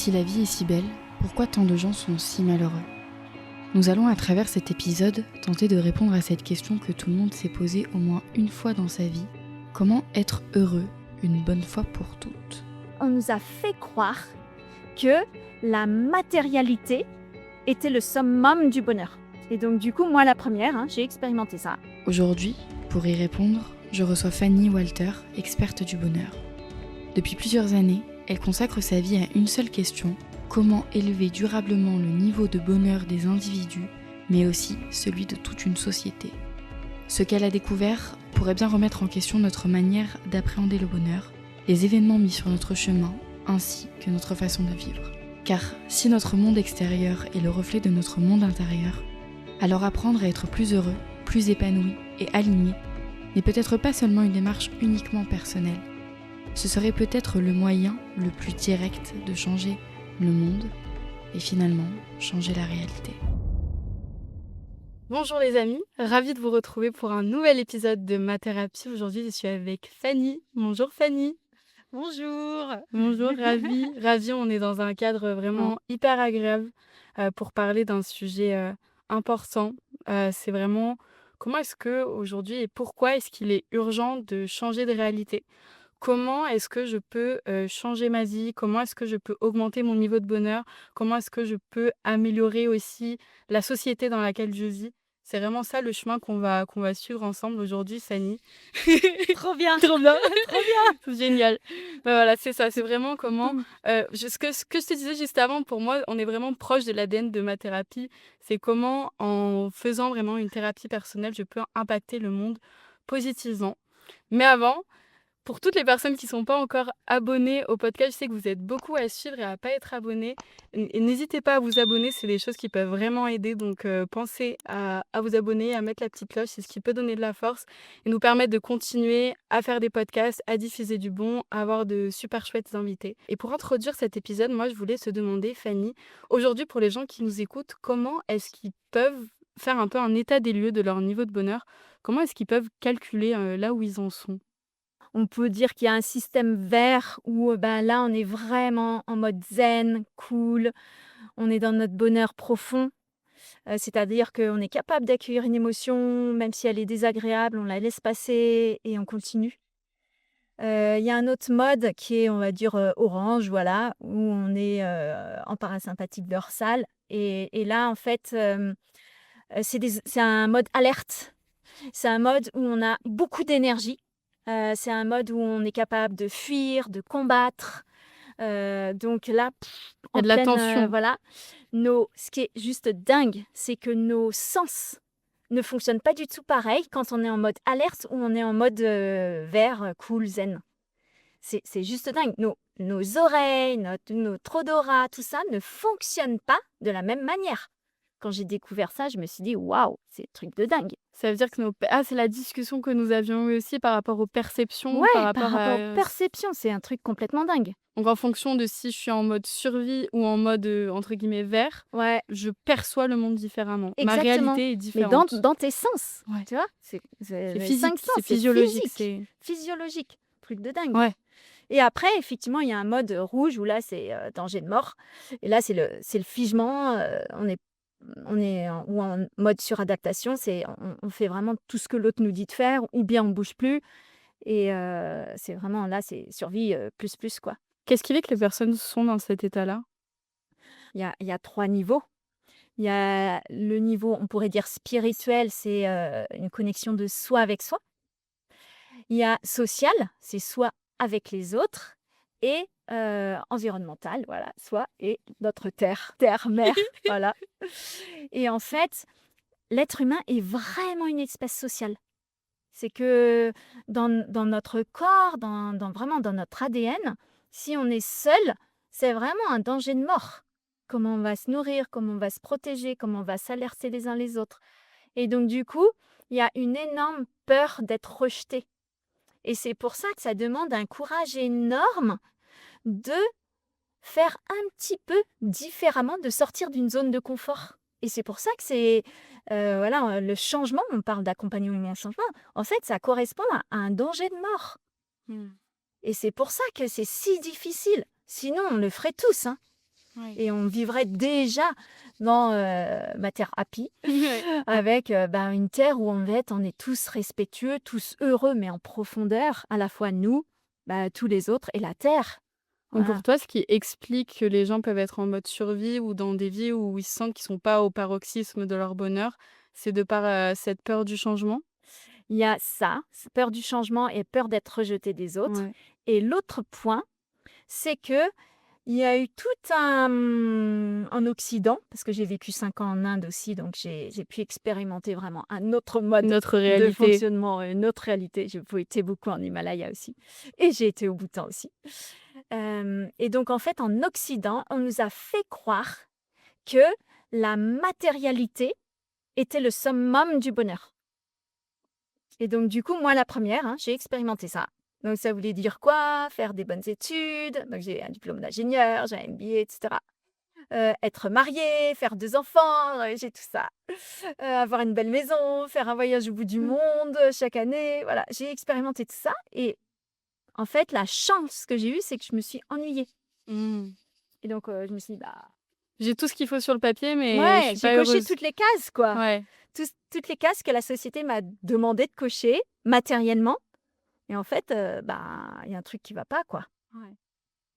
Si la vie est si belle, pourquoi tant de gens sont si malheureux ? Nous allons à travers cet épisode tenter de répondre à cette question que tout le monde s'est posée au moins une fois dans sa vie. Comment être heureux une bonne fois pour toutes ? On nous a fait croire que la matérialité était le summum du bonheur. Et donc du coup, moi la première, j'ai expérimenté ça. Aujourd'hui, pour y répondre, je reçois Fanny Walter, experte du bonheur. Depuis plusieurs années, elle consacre sa vie à une seule question: comment élever durablement le niveau de bonheur des individus, mais aussi celui de toute une société. Ce qu'elle a découvert pourrait bien remettre en question notre manière d'appréhender le bonheur, les événements mis sur notre chemin, ainsi que notre façon de vivre. Car si notre monde extérieur est le reflet de notre monde intérieur, alors apprendre à être plus heureux, plus épanoui et aligné n'est peut-être pas seulement une démarche uniquement personnelle. Ce serait peut-être le moyen le plus direct de changer le monde et finalement changer la réalité. Bonjour les amis, ravie de vous retrouver pour un nouvel épisode de Ma Thérapie. Aujourd'hui, je suis avec Fanny. Bonjour Fanny. Bonjour. Bonjour, ravie. On est dans un cadre vraiment hyper agréable pour parler d'un sujet important. C'est vraiment comment est-ce que aujourd'hui et pourquoi est-ce qu'il est urgent de changer de réalité ? Comment est-ce que je peux changer ma vie ? Comment est-ce que je peux augmenter mon niveau de bonheur ? Comment est-ce que je peux améliorer aussi la société dans laquelle je vis ? C'est vraiment ça le chemin qu'on va suivre ensemble aujourd'hui, Fanny. Trop bien. Trop bien. Trop bien. C'est génial. Voilà, c'est ça. C'est vraiment comment... ce que je te disais juste avant, pour moi, on est vraiment proche de l'ADN de ma thérapie. C'est comment, en faisant vraiment une thérapie personnelle, je peux impacter le monde positivement. Mais avant... Pour toutes les personnes qui ne sont pas encore abonnées au podcast, je sais que vous êtes beaucoup à suivre et à ne pas être abonnés. Et n'hésitez pas à vous abonner, c'est des choses qui peuvent vraiment aider. Donc pensez à vous abonner, à mettre la petite cloche, c'est ce qui peut donner de la force et nous permettre de continuer à faire des podcasts, à diffuser du bon, à avoir de super chouettes invités. Et pour introduire cet épisode, moi je voulais te demander, Fanny, aujourd'hui pour les gens qui nous écoutent, comment est-ce qu'ils peuvent faire un peu un état des lieux de leur niveau de bonheur ? Comment est-ce qu'ils peuvent calculer là où ils en sont ? On peut dire qu'il y a un système vert où là, on est vraiment en mode zen, cool. On est dans notre bonheur profond. C'est-à-dire qu'on est capable d'accueillir une émotion, même si elle est désagréable, on la laisse passer et on continue. Il y a un autre mode qui est, on va dire, orange, voilà, où on est en parasympathique dorsal. Et là, en fait, c'est un mode alerte. C'est un mode où on a beaucoup d'énergie. C'est un mode où on est capable de fuir, de combattre. Donc là, Il y a de la tension. Voilà. Ce qui est juste dingue, c'est que nos sens ne fonctionnent pas du tout pareil quand on est en mode alerte ou on est en mode vert, cool, zen. C'est juste dingue. Nos oreilles, notre odorat, tout ça ne fonctionne pas de la même manière. Quand j'ai découvert ça, je me suis dit, waouh, c'est un truc de dingue. Ça veut dire que c'est la discussion que nous avions eue aussi par rapport aux perceptions. Ouais, par rapport aux perceptions, c'est un truc complètement dingue. Donc en fonction de si je suis en mode survie ou en mode, entre guillemets, vert, Ouais, je perçois le monde différemment. Ma exactement. réalité est Mais différente. dans tes sens, Ouais. tu vois, C'est les physique, 5 sens, c'est physiologique. physiologique, truc de dingue. Ouais. Et après, effectivement, il y a un mode rouge où là, c'est danger de mort. Et là, c'est le figement. On est en mode suradaptation. On fait vraiment tout ce que l'autre nous dit de faire, ou bien on bouge plus. Et c'est vraiment là, c'est survie plus, quoi. Qu'est-ce qui fait que les personnes sont dans cet état-là ? Il y a 3 niveaux. Il y a le niveau, on pourrait dire spirituel, c'est une connexion de soi avec soi. Il y a social, c'est soi avec les autres. Et environnemental, voilà, soi et notre terre, mère, voilà. Et en fait, l'être humain est vraiment une espèce sociale. C'est que dans notre corps, vraiment dans notre ADN, si on est seul, c'est vraiment un danger de mort. Comment on va se nourrir, comment on va se protéger, comment on va s'alerter les uns les autres. Et donc du coup, il y a une énorme peur d'être rejeté. Et c'est pour ça que ça demande un courage énorme de faire un petit peu différemment, de sortir d'une zone de confort. Et c'est pour ça que c'est le changement, on parle d'accompagnement au changement, en fait, ça correspond à un danger de mort. Et c'est pour ça que c'est si difficile. Sinon, on le ferait tous. Ouais. Et on vivrait déjà dans ma thérapie Ouais. avec une terre où on est tous respectueux, tous heureux, mais en profondeur, à la fois nous, tous les autres et la terre. Donc pour Voilà. toi, ce qui explique que les gens peuvent être en mode survie ou dans des vies où ils se sentent qu'ils sont pas au paroxysme de leur bonheur, c'est de par, cette peur du changement? Il y a ça, peur du changement et peur d'être rejeté des autres. Ouais. Et l'autre point, c'est que il y a eu tout un Occident, parce que j'ai vécu 5 ans en Inde aussi, donc j'ai pu expérimenter vraiment un autre mode Notre de réalité. fonctionnement, une autre réalité. J'ai été beaucoup en Himalaya aussi et j'ai été au Bhoutan aussi. Et donc en fait, en Occident, on nous a fait croire que la matérialité était le summum du bonheur. Et donc du coup, moi la première, j'ai expérimenté ça. Donc ça voulait dire quoi? Faire des bonnes études, donc j'ai un diplôme d'ingénieur, j'ai un MBA et cetera. Être mariée, faire 2 enfants, j'ai tout ça. Avoir une belle maison, faire un voyage au bout du Mmh. monde, chaque année, voilà. J'ai expérimenté tout ça et en fait, la chance que j'ai eue, c'est que je me suis ennuyée Mmh. et donc je me suis dit: «Bah» J'ai tout ce qu'il faut sur le papier, mais je ouais, suis j'ai pas coché heureuse. toutes les cases, quoi. Ouais. Toutes les cases que la société m'a demandé de cocher matériellement et en fait, il y a un truc qui va pas, quoi. Ouais.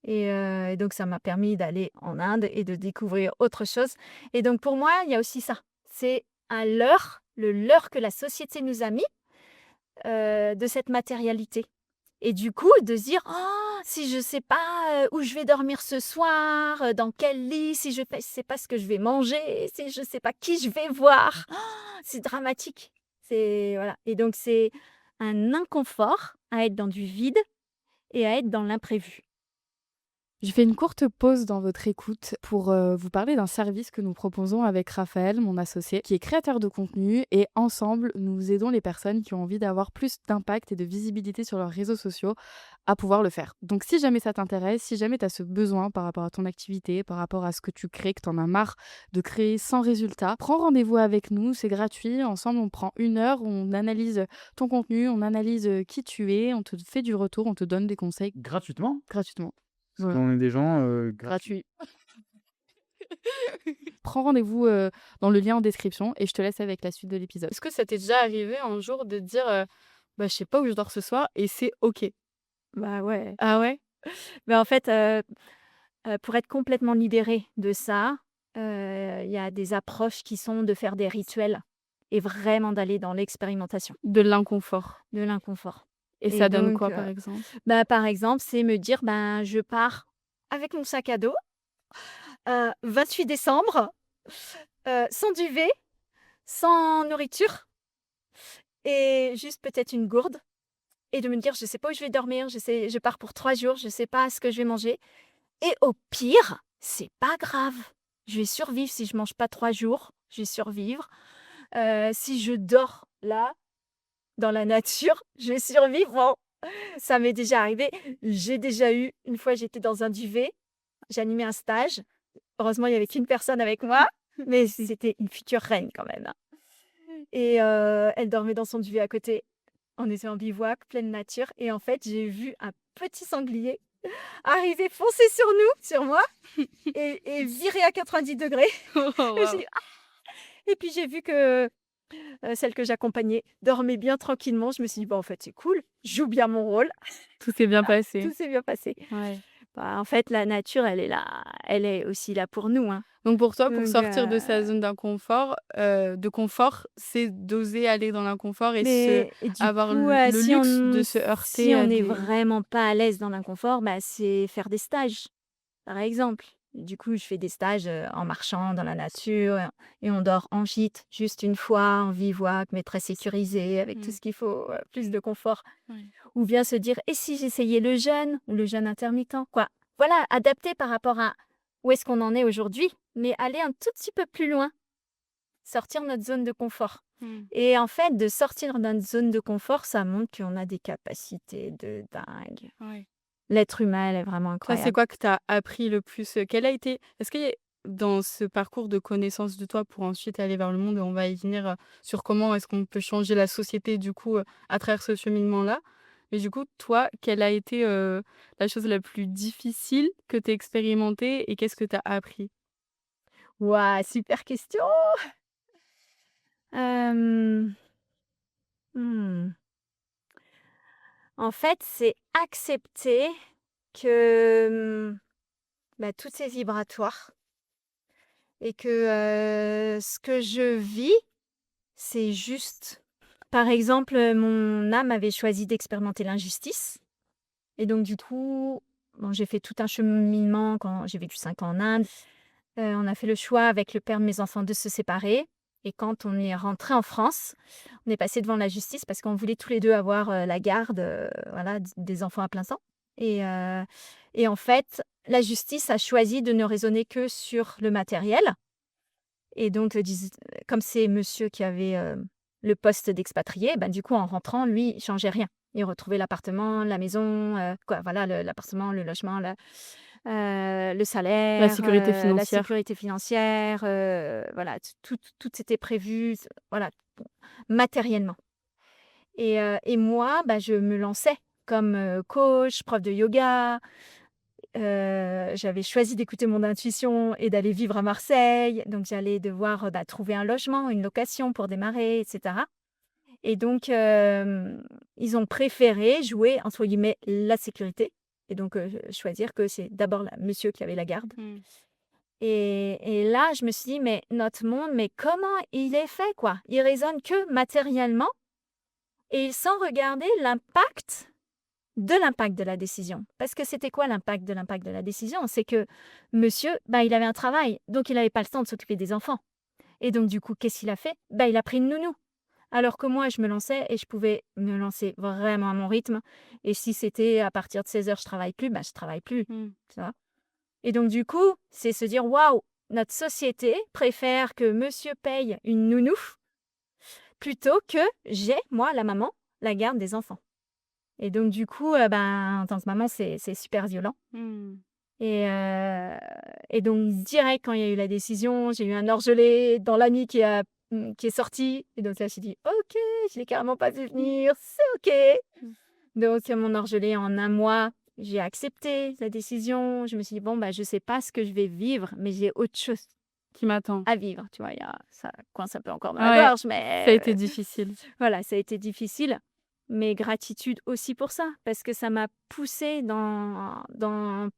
Et donc ça m'a permis d'aller en Inde et de découvrir autre chose et donc pour moi, il y a aussi ça. C'est un leurre, le leurre que la société nous a mis, de cette matérialité et du coup, de se dire: «Oh, si je sais pas, où je vais dormir ce soir, dans quel lit, si je sais pas ce que je vais manger, si je sais pas qui je vais voir, oh, c'est dramatique». C'est voilà et donc c'est un inconfort à être dans du vide et à être dans l'imprévu. Je fais une courte pause dans votre écoute pour vous parler d'un service que nous proposons avec Raphaël, mon associé, qui est créateur de contenu et ensemble, nous aidons les personnes qui ont envie d'avoir plus d'impact et de visibilité sur leurs réseaux sociaux à pouvoir le faire. Donc si jamais ça t'intéresse, si jamais tu as ce besoin par rapport à ton activité, par rapport à ce que tu crées, que tu en as marre de créer sans résultat, prends rendez-vous avec nous, c'est gratuit. Ensemble, on prend 1 heure, on analyse ton contenu, on analyse qui tu es, on te fait du retour, on te donne des conseils Gratuitement? gratuitement. Parce Voilà. qu'on est des gens, gratuits. Gratuit. Prends rendez-vous, dans le lien en description et je te laisse avec la suite de l'épisode. Est-ce que ça t'est déjà arrivé un jour de te dire, «Bah, je sais pas où je dors ce soir» et c'est OK? Bah ouais. Ah ouais? Mais en fait, pour être complètement libérée de ça, il y a des approches qui sont de faire des rituels et vraiment d'aller dans l'expérimentation De l'inconfort de l'inconfort. et Et ça donne donc, quoi, par exemple? par exemple, c'est me dire: «Ben, je pars avec mon sac à dos, 28 décembre, sans duvet, sans nourriture et juste peut-être une gourde» et de me dire: «Je sais pas où je vais dormir, je pars pour 3 jours, je sais pas ce que je vais manger et au pire, c'est pas grave. Je vais survivre si je mange pas 3 jours, je vais survivre. Si je dors là, dans la nature, je vais survivre». Bon, ça m'est déjà arrivé. J'ai déjà eu une fois, j'étais dans un duvet, j'animais un stage. Heureusement, il y avait qu'une personne avec moi, mais c'était une future reine quand même, hein et elle dormait dans son duvet à côté. On était en bivouac, pleine nature et en fait, j'ai vu un petit sanglier arriver, foncer sur nous, sur moi et virer à 90 degrés. Oh Et j'ai waouh! dit: «Ah!» Et puis j'ai vu que, celle que j'accompagnais dormait bien tranquillement. Je me suis dit: «Bah, en fait, c'est cool, je joue bien mon rôle, Tout s'est bien passé. tout s'est bien passé». Ouais. Bah, en fait, la nature, elle est là, elle est aussi là pour nous, hein. Donc pour toi, pour Donc sortir de sa zone de confort, c'est d'oser aller dans l'inconfort et mais et du avoir coup, le luxe de se si heurter on à n'est des vraiment pas à l'aise dans l'inconfort, bah, c'est faire des stages, par exemple. Du coup, je fais des stages, en marchant dans la nature et on dort en gîte, juste une fois, en bivouac, mais très sécurisé, avec tout Mmh. ce qu'il faut, plus de confort. Ouais. Ou bien se dire: «Et si j'essayais le jeûne ou le jeûne intermittent?» quoi. Voilà, adapter par rapport à où est-ce qu'on en est aujourd'hui, mais aller un tout petit peu plus loin, sortir notre zone de confort. Mmh. Et en fait, de sortir de notre zone de confort, ça montre qu'on a des capacités de dingue. Ouais. L'être humain, elle est vraiment Toi, c'est incroyable. quoi que tu as appris le plus? Quel a été est-ce qu'il y a dans ce parcours de connaissance de toi pour ensuite aller vers le monde et on va y venir, sur comment est-ce qu'on peut changer la société du coup, à travers ce cheminement-là. Mais du coup, toi, quelle a été, la chose la plus difficile que tu as expérimentée et qu'est-ce que tu as appris? Waouh, super question! Hem, mmh, En fait, c'est accepter que, tout est vibratoire et que, ce que je vis, c'est juste. Par exemple, mon âme avait choisi d'expérimenter l'injustice et donc du coup, bon, j'ai fait tout un cheminement quand j'ai vécu 5 ans en Inde. On a fait le choix avec le père de mes enfants de se séparer et quand on est rentré en France, on est passé devant la justice parce qu'on voulait tous les 2 avoir, la garde, voilà, des enfants à plein temps et en fait, la justice a choisi de ne raisonner que sur le matériel et donc, comme c'est monsieur qui avait, le poste d'expatrié, ben, du coup, en rentrant, lui, il changeait rien. Il retrouvait l'appartement, la maison, quoi, voilà, l'appartement, le logement, le La salaire, sécurité la financière. sécurité financière, voilà, tout était prévu, voilà, matériellement et moi, bah, je me lançais comme, coach, prof de yoga. J'avais choisi d'écouter mon intuition et d'aller vivre à Marseille, donc j'allais devoir, trouver un logement, une location pour démarrer et cetera et donc ils ont préféré jouer entre guillemets «la sécurité» et donc choisir que c'est d'abord la monsieur qui avait la garde Mmh. et là je me suis dit: «Mais notre monde, mais comment il est fait, quoi?» Il raisonne que matériellement et sans regarder l'impact de la décision. Parce que c'était quoi l'impact de la décision? C'est que monsieur, bah, il avait un travail, donc il n'avait pas le temps de s'occuper des enfants. Et donc du coup, qu'est-ce qu'il a fait? Bah, il a pris une nounou. Alors que moi, je me lançais et je pouvais me lancer vraiment à mon rythme. Et si c'était à partir de 16 heures, je travaille plus, bah, je travaille plus. Mmh. Tu vois? Et donc du coup, c'est se dire, waouh, notre société préfère que monsieur paye une nounou plutôt que j'ai, moi, la maman, la garde des enfants. Et donc du coup, ben, en tant que maman, c'est super violent Mmh. et heu et donc direct quand il y a eu la décision, j'ai eu un orgelé dans la nuit qui est sorti et donc là, j'ai dit: «OK, je l'ai carrément pas vu venir, c'est OK». Mmh. Donc mon orgelé en un mois, j'ai accepté la décision. Je me suis dit: «Bon, bah, je sais pas ce que je vais vivre, mais j'ai autre chose Qui m'attend. à vivre». Tu vois? Il y a ça coince un peu encore dans la Ouais, gorge, ça a mais été difficile. voilà, ça a été difficile, mais gratitude aussi pour ça, parce que ça m'a poussée dans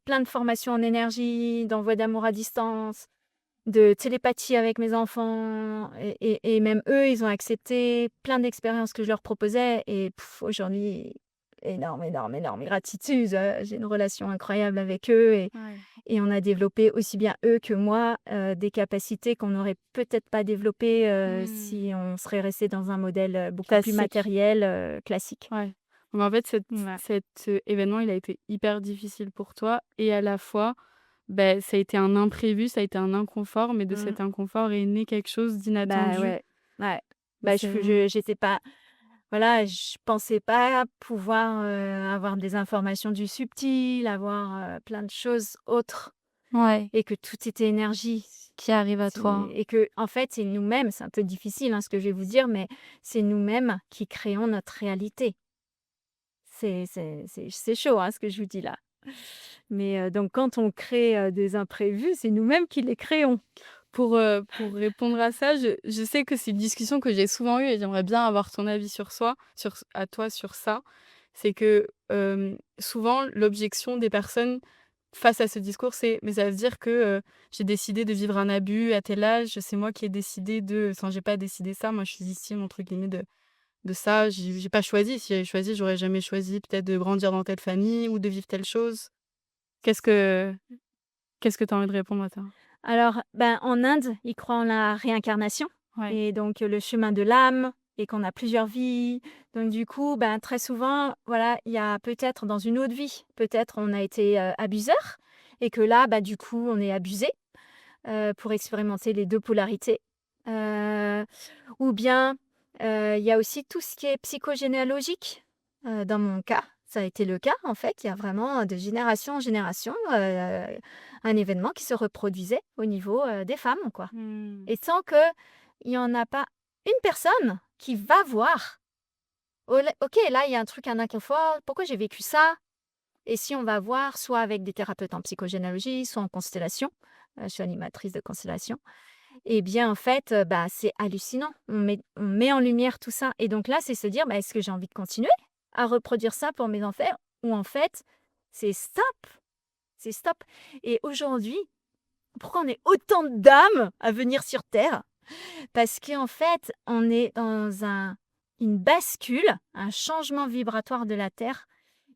plein de formations en énergie, d'envoi d'amour à distance, de télépathie avec mes enfants et même eux, ils ont accepté plein d'expériences que je leur proposais et aujourd'hui, énorme, énorme, énorme gratitude, j'ai une relation incroyable avec eux Ouais. et on a développé aussi bien eux que moi, des capacités qu'on n'aurait peut-être pas développées, Mmh. si on serait resté dans un modèle, beaucoup plus Classique. matériel, classique. Ouais. Donc en fait, Ouais. événement, il a été hyper difficile pour toi et à la fois, beh, ça a été un imprévu, ça a été un inconfort, mais de Mmh. cet inconfort est né quelque chose Bah, d'inattendu. ouais, ouais. Bah, Bah, c'est vraiment j'étais pas voilà, je pensais pas pouvoir, avoir des informations du subtil, avoir, plein de choses autres ouais, et que tout était énergie. qui arrive à C'est toi. et que en fait, c'est nous-mêmes, c'est un peu difficile, hein, ce que je vais vous dire, mais c'est nous-mêmes qui créons notre réalité. C'est chaud, hein, ce que je vous dis là. Mais donc quand on crée, des imprévus, c'est nous-mêmes qui les créons. Pour répondre à ça, je sais que c'est une discussion que j'ai souvent eue et j'aimerais bien avoir ton avis à toi sur ça. C'est que, souvent l'objection des personnes face à ce discours, c'est: «Mais ça veut dire que, j'ai décidé de vivre un abus à tel âge, c'est moi qui ai décidé de enfin j'ai pas décidé ça, moi je suis victime entre guillemets de ça, j'ai pas choisi. Si j'avais choisi, j'aurais jamais choisi peut-être de grandir dans telle famille ou de vivre telle chose». Qu'est-ce que qu'est-ce que tu as envie de répondre à ça? Alors, ben, en Inde, ils croient en la réincarnation Ouais. et donc le chemin de l'âme et qu'on a plusieurs vies. Donc du coup, ben, très souvent, voilà, il y a peut-être dans une autre vie, peut-être on a été, abuseur et que là, bah, du coup, on est abusé, pour expérimenter les 2 polarités. Heu, ou bien, il y a aussi tout ce qui est psychogénéalogique. Dans mon cas, ça a été le cas, en fait. Il y a vraiment, de génération en génération, un événement qui se reproduisait au niveau, des femmes, quoi. Mmh. Et sans qu'il y en a pas une personne qui va voir: OK, là, il y a un inconfort. Pourquoi j'ai vécu ça? Et si on va voir soit avec des thérapeutes en psychogénéalogie, soit en constellation, je suis animatrice de constellation, eh bien, en fait, bah, c'est hallucinant. On met en lumière tout ça et donc là, c'est se dire: «Bah, est-ce que j'ai envie de continuer à reproduire ça pour mes enfants ou en fait, c'est stop, c'est stop?» Et aujourd'hui, pourquoi on est autant d'âmes à venir sur terre? Parce qu'en fait, on est dans une bascule, un changement vibratoire de la Terre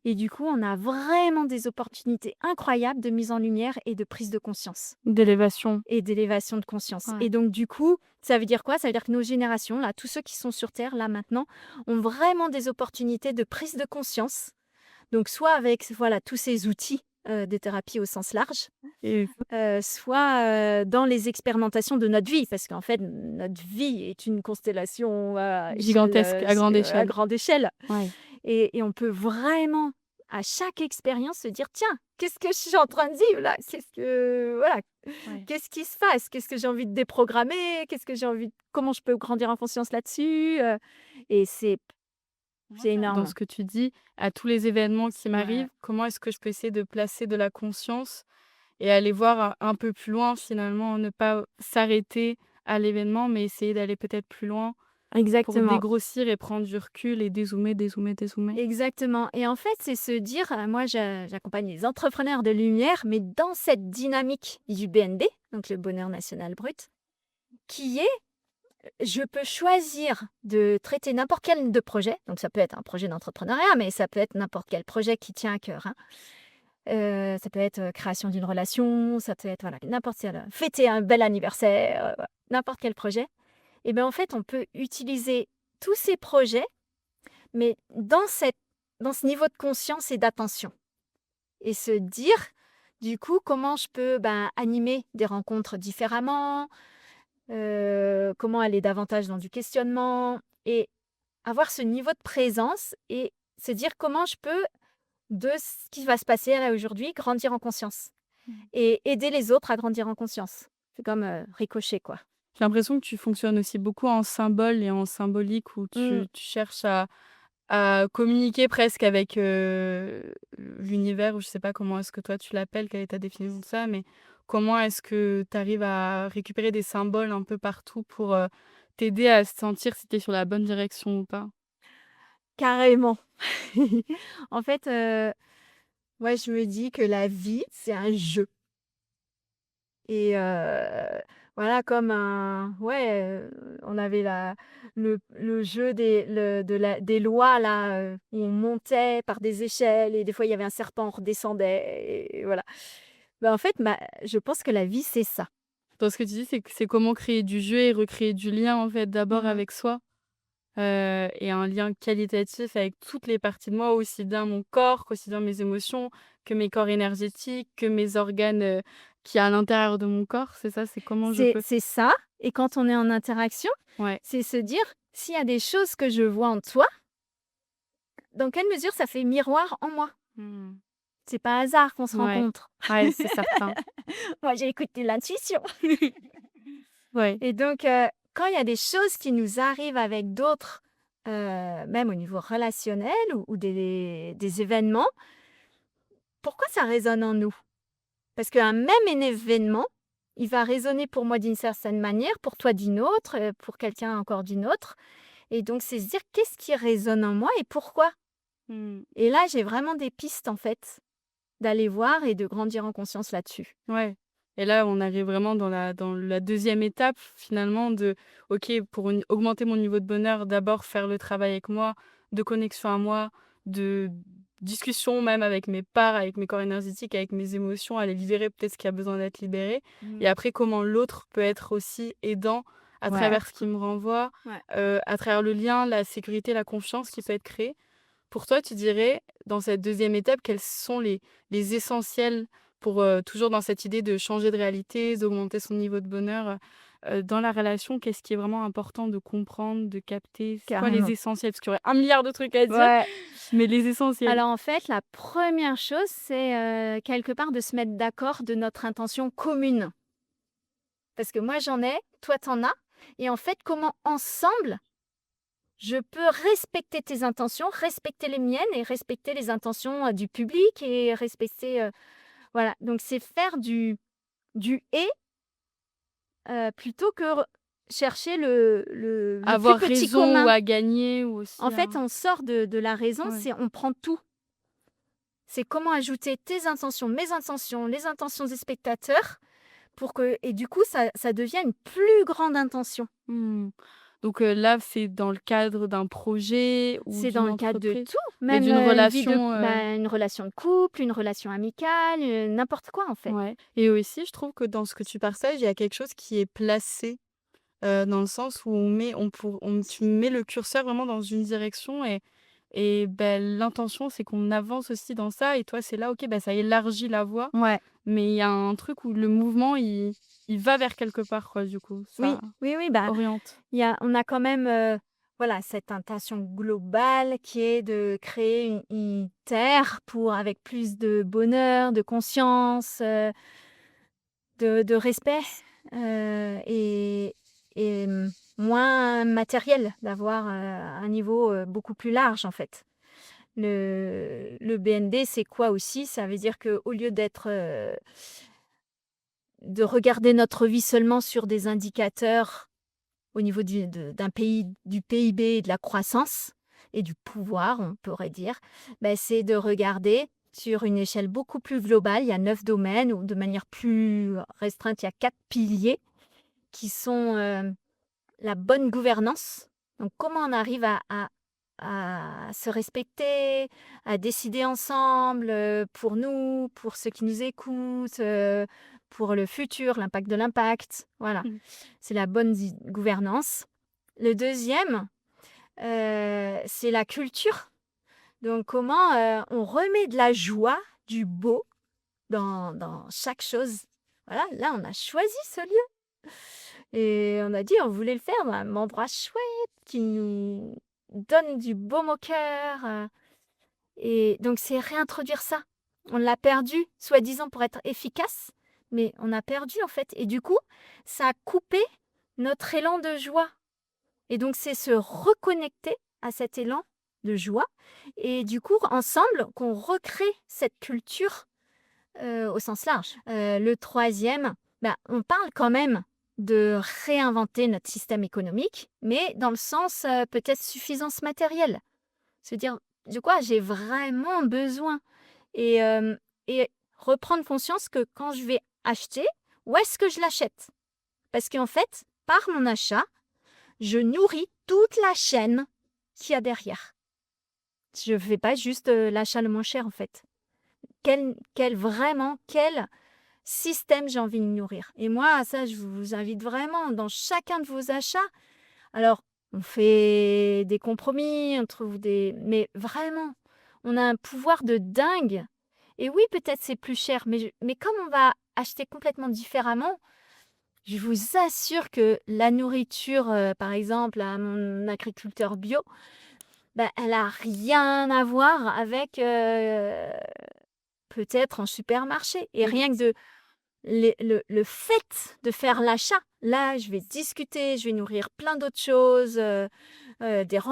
et du coup, on a vraiment des opportunités incroyables de mise en lumière et de prise de conscience D'élévation. et d'élévation de conscience. Ouais. Et donc du coup, ça veut dire quoi? Ça veut dire que nos générations, là, tous ceux qui sont sur Terre, là, maintenant, ont vraiment des opportunités de prise de conscience. Donc soit avec, voilà, tous ces outils, de thérapie au sens large, Et soit, dans les expérimentations de notre vie. Parce qu'en fait, notre vie est une constellation à échelle, gigantesque, à grande à échelle. grande échelle. Ouais. Et on peut vraiment, à chaque expérience, se dire: «Tiens, qu'est-ce que je suis en train de vivre là? Voilà, Ouais. qu'est-ce qui se passe? Qu'est-ce que j'ai envie de déprogrammer? Qu'est-ce que j'ai envie comment je peux grandir en conscience là-dessus?» Et c'est Dans énorme. ce que tu dis, à tous les événements qui Ouais. m'arrivent, comment est-ce que je peux essayer de placer de la conscience et aller voir un peu plus loin finalement, ne pas s'arrêter à l'événement, mais essayer d'aller peut-être plus loin pour Exactement. dégrossir et prendre du recul et dézoomer, dézoomer, dézoomer. Exactement et en fait, c'est se dire, moi j'accompagne les entrepreneurs de lumière, mais dans cette dynamique du BNB, donc le bonheur national brut, qui est, je peux choisir de traiter n'importe quel de projet, donc ça peut être un projet d'entrepreneuriat, mais ça peut être n'importe quel projet qui tient à cœur, hein. Ça peut être, création d'une relation, ça peut être, voilà, n'importe quel, fêter un bel anniversaire, voilà, n'importe quel projet et ben, en fait, on peut utiliser tous ces projets mais dans ce niveau de conscience et d'attention et se dire, du coup, comment je peux, ben, animer des rencontres différemment, comment aller davantage dans du questionnement et avoir ce niveau de présence et se dire comment je peux, de ce qui va se passer là aujourd'hui, grandir en conscience et aider les autres à grandir en conscience. C'est comme, ricocher, quoi. J'ai l'impression que tu fonctionnes aussi beaucoup en symbole et en symbolique où Mmh. tu cherches à communiquer presque avec, l'univers ou je sais pas comment est-ce que toi tu l'appelles, quelle est ta définition de ça, mais comment est-ce que tu arrives à récupérer des symboles un peu partout pour, t'aider à sentir si tu es sur la bonne direction ou pas? Carrément. En fait, ouais, je me dis que la vie, c'est un jeu et voilà comme on avait le jeu des lois là, où on montait par des échelles et des fois il y avait un serpent, on redescendait et voilà. Bah, en fait, je pense que la vie, c'est ça. Dans ce que tu dis, c'est que c'est comment créer du jeu et recréer du lien, en fait, d'abord Mmh. avec soi, et un lien qualitatif avec toutes les parties de moi, aussi bien mon corps qu'aussi bien mes émotions, que mes corps énergétiques, que mes organes, qui à l'intérieur de mon corps, c'est ça? C'est comment je peux C'est ça et quand on est en interaction, ouais. c'est se dire: «S'il y a des choses que je vois en toi, dans quelle mesure ça fait miroir en moi?» Mmh. C'est pas hasard qu'on se Ouais. rencontre. Ouais, c'est certain. Moi, j'ai écouté l'intuition Ouais. et donc quand il y a des choses qui nous arrivent avec d'autres, même au niveau relationnel ou des événements, pourquoi ça résonne en nous? Parce qu'un même événement, il va résonner pour moi d'une certaine manière, pour toi d'une autre, pour quelqu'un encore d'une autre et donc c'est se dire: «Qu'est-ce qui résonne en moi et pourquoi?» Mmh. Et là, j'ai vraiment des pistes, en fait, d'aller voir et de grandir en conscience là-dessus. Ouais et là, on arrive vraiment dans la deuxième étape finalement de OK, pour augmenter mon niveau de bonheur, d'abord faire le travail avec moi, de connexion à moi, de discussion même avec mes parts, avec mes corps énergétiques, avec mes émotions, aller libérer peut-être ce qui a besoin d'être libéré et Mmh. après comment l'autre peut être aussi aidant à Ouais, travers ce qu'il me renvoie, ouais. à travers le lien, la sécurité, la confiance qui peut être créée. Pour toi, tu dirais, dans cette deuxième étape, quels sont les essentiels pour, toujours dans cette idée de changer de réalité, d'augmenter son niveau de bonheur, dans la relation? Qu'est-ce qui est vraiment important de comprendre, de capter? C'est quoi les Carrément. essentiels? Parce qu'il y aurait 1 milliard de trucs à dire, Ouais. mais les essentiels. Alors, en fait, la première chose, c'est, quelque part de se mettre d'accord de notre intention commune. Parce que moi, j'en ai, toi, t'en as et en fait, comment ensemble, je peux respecter tes intentions, respecter les miennes et respecter les intentions du public et respecter. Voilà. Donc, c'est faire du et plutôt que chercher le plus Avoir petit raison ou commun. à gagner ou aussi En fait, on sort de la raison, Ouais. on prend tout. C'est comment ajouter tes intentions, mes intentions, les intentions des spectateurs et du coup, ça devient une plus grande intention. Mmh. Donc là, c'est dans le cadre d'un projet ou C'est dans d'une le cadre de entreprise? tout, Mais même d'une une relation, une relation de couple, une relation amicale, n'importe quoi en fait. ouais. Et aussi, je trouve que dans ce que tu partages, il y a quelque chose qui est placé, dans le sens où tu mets le curseur vraiment dans une direction et l'intention, c'est qu'on avance aussi dans ça et toi, c'est là, OK, ça élargit la voie, Ouais. mais il y a un truc où le mouvement, il va vers quelque part, quoi, du coup, Oui, ça oui, oriente. on a quand même voilà, cette intention globale qui est de créer une terre avec plus de bonheur, de conscience, de respect et moins matériel, d'avoir un niveau beaucoup plus large en fait. Le BND, c'est quoi aussi? Ça veut dire qu'au lieu de regarder notre vie seulement sur des indicateurs au niveau d'un pays, du PIB et de la croissance et du pouvoir, on pourrait dire, c'est de regarder sur une échelle beaucoup plus globale. Il y a 9 domaines ou de manière plus restreinte, il y a 4 piliers qui sont la bonne gouvernance. Donc, comment on arrive à se respecter, à décider ensemble pour nous, pour ceux qui nous écoutent, pour le futur, l'impact de l'impact. Voilà, Mmh. c'est la bonne gouvernance. Le deuxième, c'est la culture. Donc, comment on remet de la joie, du beau dans chaque chose. Voilà, là, on a choisi ce lieu. Et on a dit, on voulait le faire dans un endroit chouette qui nous donne du baume au cœur. Et donc, c'est réintroduire ça. On l'a perdu, soi-disant pour être efficace, mais on a perdu en fait. Et du coup, ça a coupé notre élan de joie. Et donc, c'est se reconnecter à cet élan de joie. Et du coup, ensemble, qu'on recrée cette culture au sens large. Le troisième, on parle quand même de réinventer notre système économique, mais dans le sens peut-être suffisance matérielle. Se dire, de quoi j'ai vraiment besoin et, et reprendre conscience que quand je vais acheter, où est-ce que je l'achète? Parce qu'en fait, par mon achat, je nourris toute la chaîne qu'il y a derrière. Je ne fais pas juste l'achat le moins cher en fait. Quel système j'ai envie de nourrir. Et moi, ça, je vous invite vraiment dans chacun de vos achats. Alors, on fait des compromis, on trouve mais vraiment, on a un pouvoir de dingue. Et oui, peut-être c'est plus cher, mais comme on va acheter complètement différemment, je vous assure que la nourriture, par exemple, à mon agriculteur bio, elle a rien à voir avec peut-être en supermarché. Et rien que le fait de faire l'achat, là, je vais discuter, je vais nourrir plein d'autres choses, des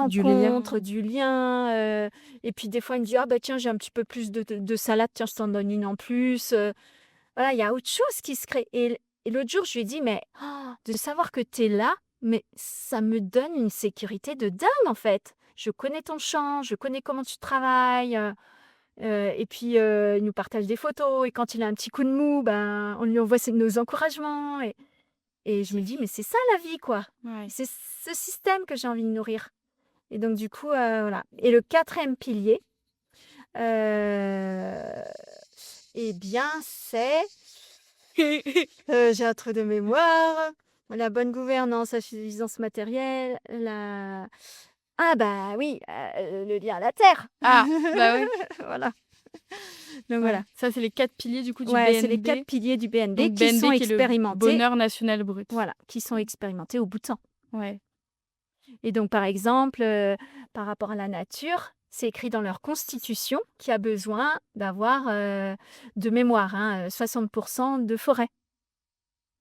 Du lien. rencontres, du lien. Et puis des fois, il me dit, ah bah tiens, j'ai un petit peu plus de salade, tiens, je t'en donne une en plus. Voilà, il y a autre chose qui se crée. Et l'autre jour, je lui ai dit, mais de savoir que tu es là, mais ça me donne une sécurité de dingue en fait. Je connais ton champ, je connais comment tu travailles. Et puis, il nous partage des photos et quand il a un petit coup de mou, on lui envoie nos encouragements et je me dis: «Mais c'est ça la vie, quoi!» Ouais. C'est ce système que j'ai envie de nourrir et donc du coup, voilà et le quatrième pilier, heu et bien, c'est, j'ai un trou de mémoire, la bonne gouvernance, la suffisance matérielle, oui, le lien à la terre. Ah! Bah, oui. Voilà, donc Ouais. voilà. Ça, c'est les 4 piliers du coup du Ouais, c'est les 4 BND. piliers du BND Donc qui sont BND qui est le expérimentés, bonheur national brut. voilà, qui sont expérimentés au bout de temps. Ouais. Et donc, par exemple, par rapport à la nature, c'est écrit dans leur constitution qu'il y a besoin d'avoir, de mémoire, 60 de forêt,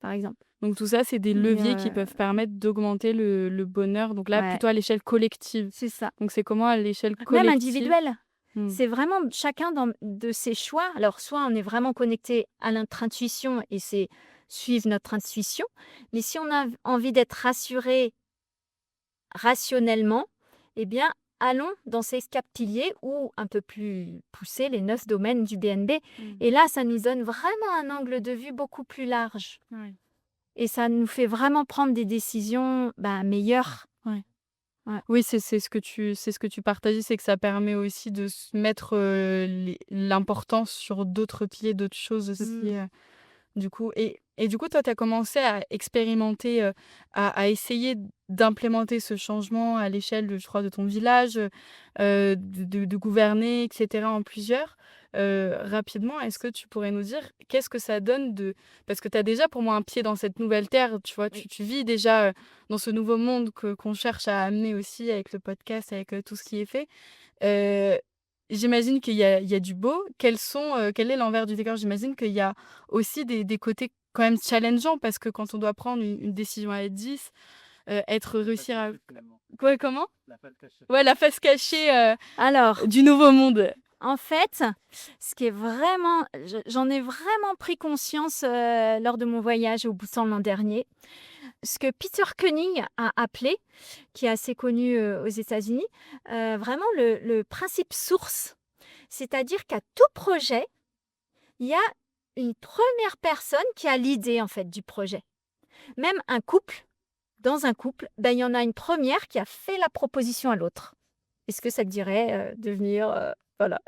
par exemple. Donc tout ça, c'est des Et leviers qui peuvent permettre d'augmenter le bonheur. Donc là, ouais, plutôt à l'échelle collective. c'est ça. Donc c'est comment à l'échelle Même collective? individuel. Mmh. C'est vraiment chacun de ses choix. Alors, soit on est vraiment connecté à notre intuition et c'est suivre notre intuition, mais si on a envie d'être rassuré rationnellement, eh bien, allons dans ces 4 piliers ou un peu plus poussés, les 9 domaines du BNB. Mmh. Et là, ça nous donne vraiment un angle de vue beaucoup plus large. Ouais. Et ça nous fait vraiment prendre des décisions meilleures. Ouais. Ouais. Oui, c'est ce que tu partageais, c'est que ça permet aussi de se mettre, l'importance sur d'autres piliers, d'autres choses aussi, Mm. du coup et du coup, toi, tu as commencé à expérimenter, à essayer d'implémenter ce changement à l'échelle de je crois de ton village, de gouverner et cetera en plusieurs. Rapidement, est-ce que tu pourrais nous dire qu'est-ce que ça donne de parce que tu as déjà pour moi un pied dans cette nouvelle terre, tu vois? Oui. Tu vis déjà, dans ce nouveau monde qu'on cherche à amener aussi avec le podcast, avec, tout ce qui est fait. Heu, J'imagine qu'il y a du beau. Quel est l'envers du décor? J'imagine qu'il y a aussi des côtés quand même challengeants parce que quand on doit prendre une décision à 10, être réussir à quoi, comment? Ouais, la face cachée, Alors, du nouveau monde. en fait, ce qui est vraiment, j'en ai vraiment pris conscience lors de mon voyage au Bhoutan l'an dernier. Ce que Peter Koenig a appelé, qui est assez connu aux États-Unis, vraiment le principe source. C'est-à-dire qu'à tout projet, il y a une première personne qui a l'idée en fait du projet. Même un couple, dans un couple, il y en a une première qui a fait la proposition à l'autre. Est-ce que ça te dirait de venir voilà.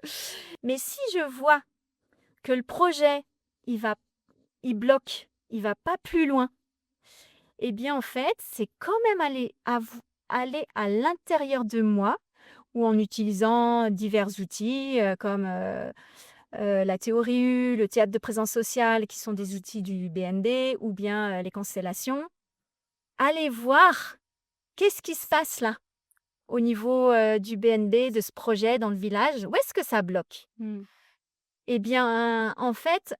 Mais si je vois que le projet, il bloque, il va pas plus loin, eh bien en fait, c'est quand même aller à l'intérieur de moi ou en utilisant divers outils comme la théorie U, le théâtre de présence sociale, qui sont des outils du BNB, ou bien les constellations. Aller voir qu'est-ce qui se passe là, au niveau du BNB, de ce projet dans le village. Où est-ce que ça bloque? Mmh. Eh bien, en fait,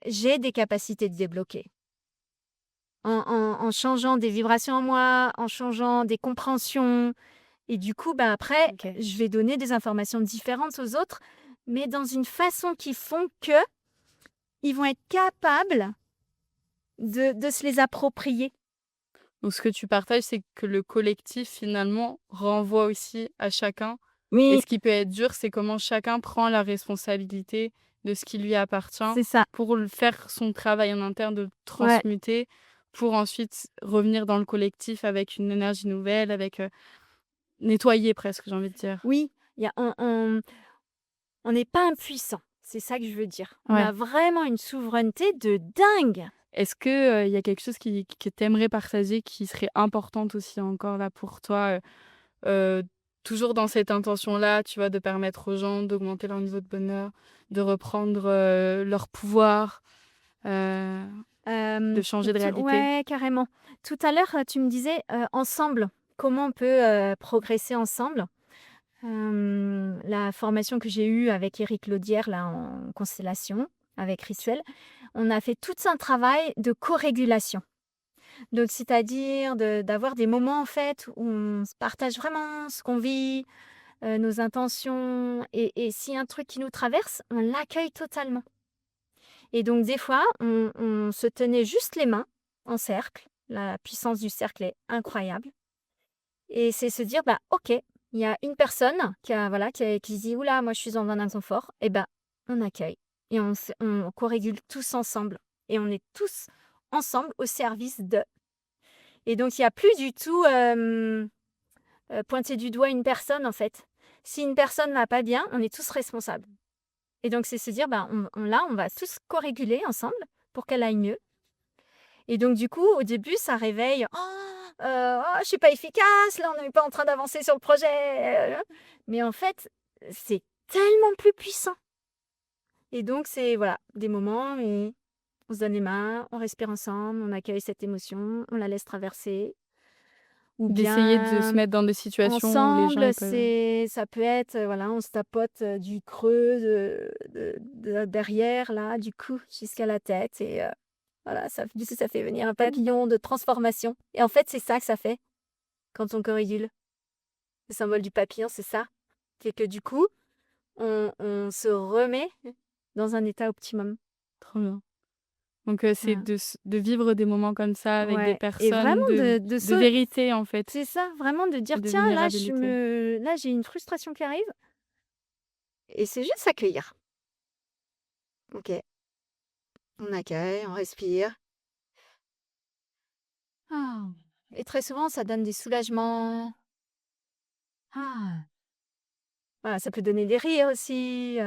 j'ai des capacités de débloquer. En changeant des vibrations en moi, en changeant des compréhensions. Et du coup, après, OK. je vais donner des informations différentes aux autres, mais dans une façon qui font que ils vont être capables de se les approprier. Donc ce que tu partages, c'est que le collectif, finalement, renvoie aussi à chacun et Oui, ce qui peut être dur, c'est comment chacun prend la responsabilité de ce qui lui appartient c'est ça. pour faire son travail en interne, de le Ouais. transmuter, pour ensuite revenir dans le collectif avec une énergie nouvelle, avec, nettoyer presque, j'ai envie de dire. Oui, il y a on n'est pas impuissant, c'est ça que je veux dire. On Ouais. a vraiment une souveraineté de dingue. Est-ce que, il y a quelque chose que tu aimerais partager qui serait importante aussi encore là pour toi, toujours dans cette intention-là, tu vois, de permettre aux gens d'augmenter leur niveau de bonheur, de reprendre, leur pouvoir, heu, de changer de réalité? Ouais, carrément. Tout à l'heure, tu me disais, ensemble, comment on peut, progresser ensemble? La formation que j'ai eue avec Éric Laudière, là, en constellation, avec Rituel, on a fait tout un travail de co-régulation. Donc c'est-à-dire d'avoir des moments, en fait, où on se partage vraiment ce qu'on vit, nos intentions et s'il y a un truc qui nous traverse, on l'accueille totalement. Et donc des fois, on se tenait juste les mains en cercle. La puissance du cercle est incroyable et c'est se dire: «Bah, OK, il y a une personne qui se dit: "Ouh là, moi je suis dans un inconfort"», et ben, on accueille et on co-régule tous ensemble et on est tous ensemble au service de. Et donc il y a plus du tout, pointer du doigt une personne, en fait. Si une personne va pas bien, on est tous responsables et donc c'est se dire: «Bah, on va tous co-réguler ensemble pour qu'elle aille mieux». Et donc du coup, au début, ça réveille: «Oh, je suis pas efficace, là, on n'est pas en train d'avancer sur le projet», mais en fait, c'est tellement plus puissant et donc c'est voilà, des moments où on se donne les mains, on respire ensemble, on accueille cette émotion, on la laisse traverser ou D'essayer de se bien mettre dans des situations où les gens, ensemble, ils peuvent ça peut être, voilà, on se tapote, du creux de derrière là, du cou jusqu'à la tête et Voilà, du coup, ça fait venir un papillon de transformation. Et en fait, c'est ça que ça fait quand on corridule. Le symbole du papillon, c'est ça. C'est que du coup, on se remet dans un état optimum. Trop bien. Donc, c'est Voilà. de vivre des moments comme ça avec des Ouais. Et vraiment personnes de vérité, en fait, c'est ça, vraiment de et dire, de tiens, vulnérabilité. là, j'ai une frustration qui arrive. Et c'est juste accueillir. Ok, on accueille, on respire. Ah. Et très souvent, ça donne des soulagements. Ah. Voilà, ça peut donner des rires aussi.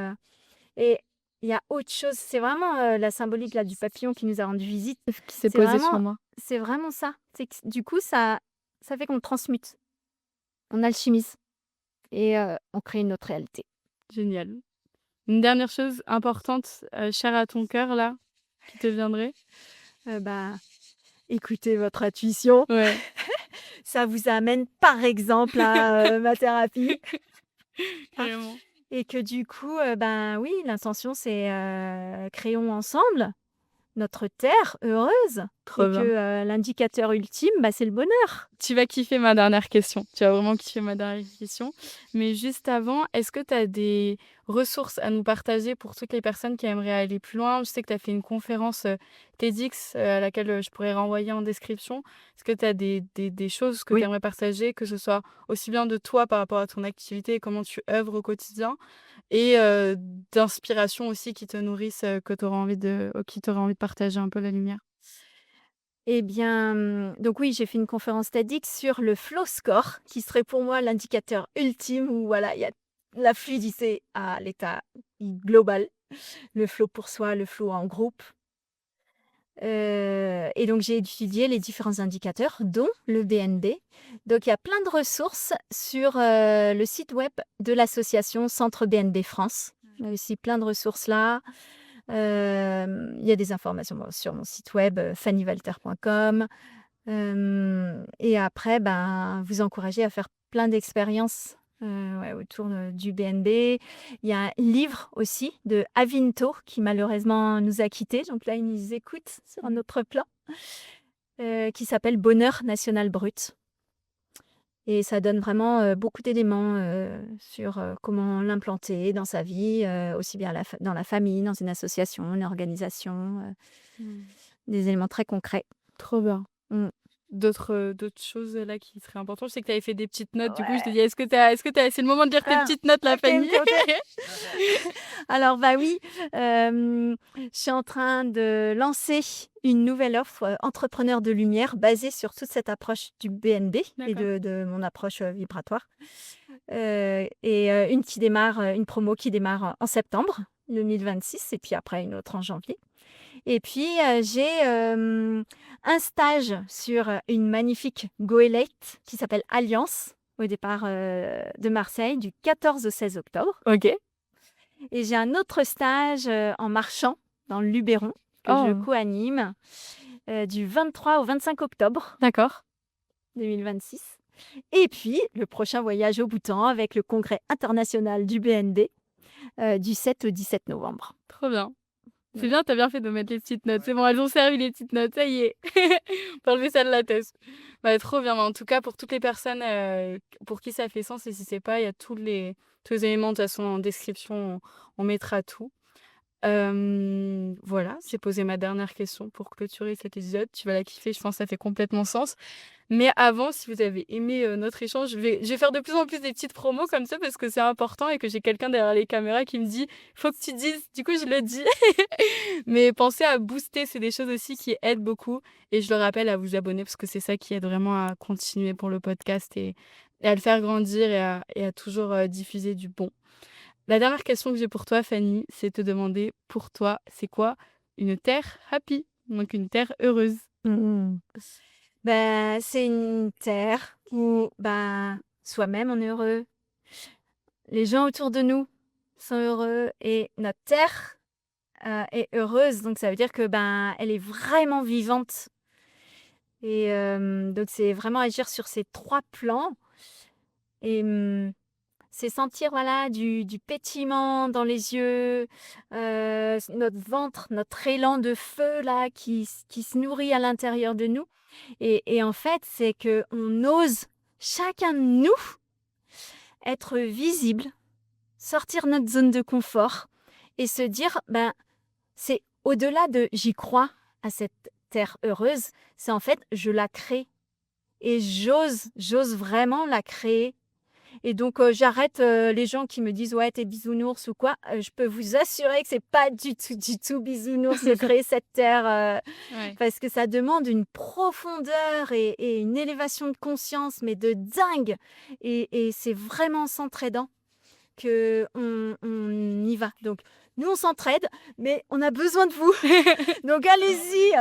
Et il y a autre chose. C'est vraiment la symbolique là, du papillon qui nous a rendu visite. Qui s'est C'est posé sur vraiment, moi. c'est vraiment ça. C'est que, du coup, ça fait qu'on transmute, on alchimise et on crée une autre réalité. Génial. Une dernière chose importante, chère à ton cœur, là, qui te viendrait? Bah, écoutez votre intuition. Ouais. Ça vous amène par exemple à ma thérapie. Carrément. Et que du coup, ben oui, l'intention c'est créons ensemble notre terre heureuse Trop et que bien. l'indicateur ultime, bah, c'est le bonheur. Tu vas kiffer ma dernière question. Tu vas vraiment kiffer ma dernière question. Mais juste avant, est-ce que tu as des ressources à nous partager pour toutes les personnes qui aimeraient aller plus loin? Je sais que tu as fait une conférence TEDx à laquelle je pourrais renvoyer en description. Est-ce que tu as des choses que tu Oui. aimerais partager, que ce soit aussi bien de toi par rapport à ton activité et comment tu œuvres au quotidien, et d'inspiration aussi qui te nourrissent, que tu auras qui t'aurais envie de partager un peu la lumière? Eh bien, donc oui, j'ai fait une conférence TEDx sur le flow score, qui serait pour moi l'indicateur ultime où voilà, il y a la fluidité à l'état global, le flow pour soi, le flow en groupe. Et donc j'ai étudié les différents indicateurs, dont le BNB. Donc il y a plein de ressources sur le site web de l'association Centre BNB France. Il y a aussi plein de ressources là. Il y a des informations sur mon site web fannyvalter.com. Et après, ben, vous encourager à faire plein d'expériences ouais, autour du BNB. Il y a un livre aussi de Avinto qui malheureusement nous a quittés. Donc là, il nous écoute sur un autre plan, qui s'appelle Bonheur national brut. Et ça donne vraiment beaucoup d'éléments sur comment l'implanter dans sa vie, aussi bien dans la famille, dans une association, une organisation, des éléments très concrets. Trop bien. Mm. D'autres choses, là, qui seraient importantes? Je sais que tu avais fait des petites notes, du coup, je te Ouais. dis: «Est-ce que c'est le moment de lire tes Ah, petites notes là, ok, Fanny?» ok, ok. Alors, bah oui, je suis en train de lancer une nouvelle offre entrepreneur de lumière basée sur toute cette approche du BNB et D'accord. de mon approche vibratoire. Une promo qui démarre en septembre 2026 et puis après une autre en janvier. Et puis j'ai un stage sur une magnifique goélette qui s'appelle Alliance au départ de Marseille du 14 au 16 octobre. OK. Et j'ai un autre stage en marchant dans le Luberon que je Oh, co-anime du 23 au 25 octobre d'accord. 2026. Et puis le prochain voyage au Bhoutan avec le congrès international du BNB du 7 au 17 novembre. Trop bien. C'est Voilà. bien, tu as bien fait de mettre les petites notes. C'est bon, elles ont servi les petites notes, ça y est. On peut enlever ça de la tête. Bah, trop bien. Mais en tout cas, pour toutes les personnes, pour qui ça fait sens, n'hésitez pas, il y a tous les éléments de toute façon en description, on mettra tout. Voilà, j'ai posé ma dernière question pour clôturer cet épisode. Tu vas la kiffer, je pense que ça fait complètement sens. Mais avant, si vous avez aimé, notre échange, je vais faire de plus en plus des petites promos comme ça parce que c'est important et que j'ai quelqu'un derrière les caméras qui me dit: «Faut que tu dises». Du coup, je le dis. Mais pensez à booster, c'est des choses aussi qui aident beaucoup, et je le rappelle, à vous abonner parce que c'est ça qui aide vraiment à continuer pour le podcast, et à le faire grandir, et à toujours, diffuser du bon. La dernière question que j'ai pour toi, Fanny, c'est te demander, pour toi, c'est quoi une terre happy? Donc une terre heureuse. Mmh. Ben, c'est une terre où ben, soi-même on est heureux, les gens autour de nous sont heureux et notre terre est heureuse. Donc ça veut dire que ben, elle est vraiment vivante. Et donc c'est vraiment agir sur ces trois plans. Et C'est sentir voilà, du pétillement dans les yeux, notre ventre, notre élan de feu là qui se nourrit à l'intérieur de nous. Et en fait, c'est qu'on ose, chacun de nous, être visible, sortir notre zone de confort et se dire, ben, c'est au-delà de j'y crois à cette terre heureuse, c'est en fait je la crée et j'ose vraiment la créer. Et donc j'arrête les gens qui me disent ouais t'es bisounours ou quoi. Je peux vous assurer que c'est pas du tout bisounours de créer cette terre Ouais. parce que ça demande une profondeur et une élévation de conscience mais de dingue. Et c'est vraiment en s'entraidant que on y va. Donc nous on s'entraide, mais on a besoin de vous. Donc allez-y,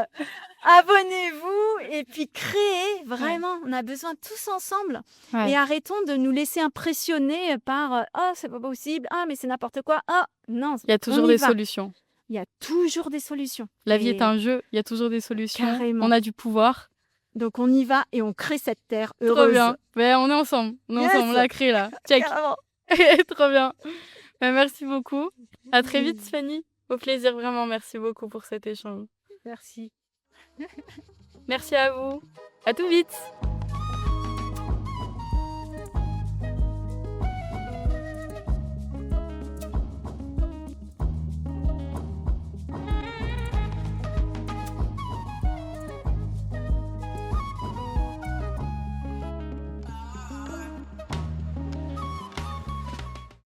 abonnez-vous et puis créez, Ouais. vraiment, on a besoin tous ensemble. Ouais. Et arrêtons de nous laisser impressionner par oh c'est pas possible, ah mais c'est n'importe quoi, ah non, Il y a on toujours y des va. solutions. Il y a toujours des solutions. La vie est Et un jeu, il y a toujours des solutions. carrément. On a du pouvoir. Donc on y va et on crée cette terre Trop heureuse. bien. Ben, on est ensemble. On est Yes. ensemble. On l'a créé là. Check. Carrément. Trop bien. Ben, merci beaucoup. À très vite, Fanny. Au plaisir, vraiment. Merci beaucoup pour cet échange. Merci. Merci à vous. À tout vite.